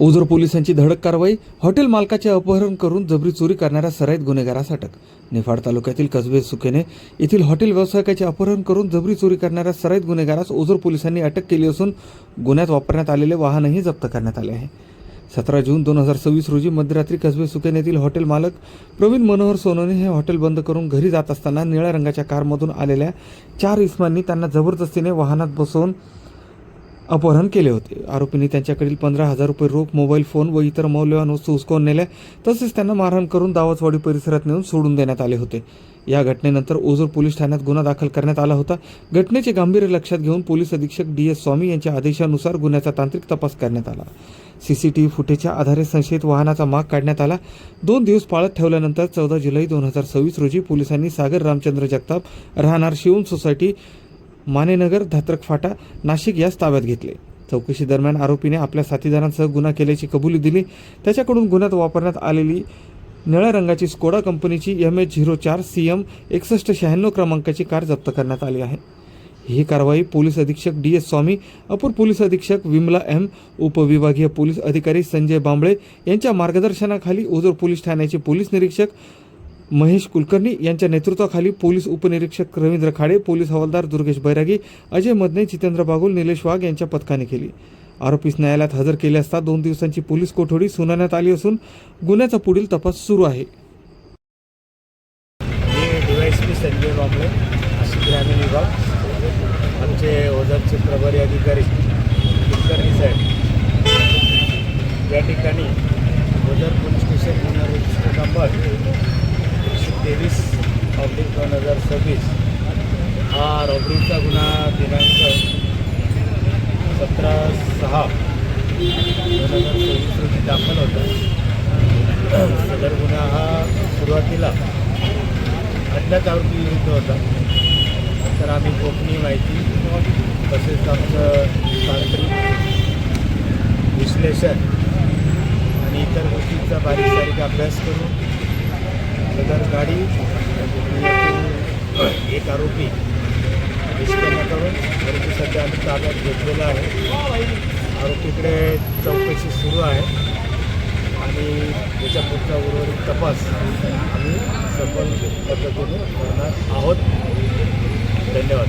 ओझर पोलिसांची धडक कारवाई. हॉटेल मालकाचे अपहरण करून जबरी चोरी करणाऱ्या सराईत गुन्हेगारास अटक. निफाड तालुक्यातील कसबे सुकेने येथील हॉटेल व्यावसायिकाचे अपहरण करून जबरी चोरी करणाऱ्या सराईत गुन्हेगारास ओझर पोलिसांनी अटक केली असून गुन्ह्यात वापरण्यात आलेले वाहनही जप्त करण्यात आले आहे. 17 जून 2026 रोजी मध्यरात्री कसबे सुकेन येथील हॉटेल मालक प्रवीण मनोहर सोनोने हे हॉटेल बंद करून घरी जात असताना निळ्या रंगाच्या कारमधून आलेल्या 4 इसमांनी त्यांना जबरदस्तीने वाहनात बसवून अपहरण केले होते. आरोपींनी त्यांच्याकडील 15,000 रुपये रोख, मोबाईल फोन व इतर मौल्यवान वस्तू हुसकावून नेल्या. तसेच त्यांना मारहाण करून दावचवाडी परिसरात नेऊन सोडून देण्यात आले होते. या घटनेनंतर ओझर पोलीस ठाण्यात गुन्हा दाखल करण्यात आला होता. घटनेचे गांभीर्य लक्षात घेऊन पोलीस अधीक्षक DS स्वामी यांच्या आदेशानुसार गुन्ह्याचा तांत्रिक तपास करण्यात आला. CCTV फुटेजच्या आधारे संशयित वाहनाचा माग काढण्यात आला. 2 दिवस पाळत ठेवल्यानंतर 14 जुलै 2026 रोजी पोलिसांनी सागर रामचंद्र जगताप, राहणार शिवून सोसायटी, मानेनगर, धात्रक फाटा, नाशिक यास ताब्यात घेतले. चौकशी दरम्यान आरोपीने आपल्या साथीदारांसह गुन्हा केल्याची कबुली दिली. त्याच्याकडून गुन्ह्यात वापरण्यात आलेली निळ्या रंगाची स्कोडा कंपनीची MH04 CM 6196 क्रमांकाची कार जप्त करण्यात आली आहे. ही कारवाई पोलीस अधीक्षक DS स्वामी, अपर पोलीस अधीक्षक विमला M, उपविभागीय पोलीस अधिकारी संजय बांबळे यांच्या मार्गदर्शनाखाली ओझर पोलीस ठाण्याचे पोलीस निरीक्षक महेश कुलकर्णी यांच्या नेतृत्वाखाली पोलीस उपनिरीक्षक रवींद्र खाडे, पोलीस हवालदार दुर्गेश बैरागी, अजय मदने, जितेंद्र बागुल, निलेश वाघ यांच्या पथकाने केली. आरोपीस न्यायालयात हजर केले असता 2 दिवसांची पोलीस कोठडी सुनावण्यात आली असून गुन्ह्याचा पुढील तपास सुरू आहे. DYSP संजय बांबळे, नाशिक ग्रामीण विभाग. आमचे ओझरचे प्रभारी अधिकारी कुलकर्णी साहेब या ठिकाणी ओझर पोलीस स्टेशन गुन्हा रजिस्टर नंबर 123/2026 हा रॉबरीचा गुन्हा दिनांक 17/6/2026 रोजी दाखल होता. सदर गुन्हा हा सुरुवातीला अज्ञात आरोपी विरुद्ध होता. नंतर आम्ही गोपनीय माहिती तसेच आमचं तांत्रिक विश्लेषण आणि इतर गोष्टींचा बारीक सारीक अभ्यास करून सदर गाडी एक आरोपी निष्पन्न करून परंतु सध्या आम्ही ताब्यात घेतलेला आहे. आरोपीकडे चौकशी सुरू आहे आणि त्याच्या पुढचा उर्वरित तपास आम्ही सफल पद्धतीने करणार आहोत. धन्यवाद.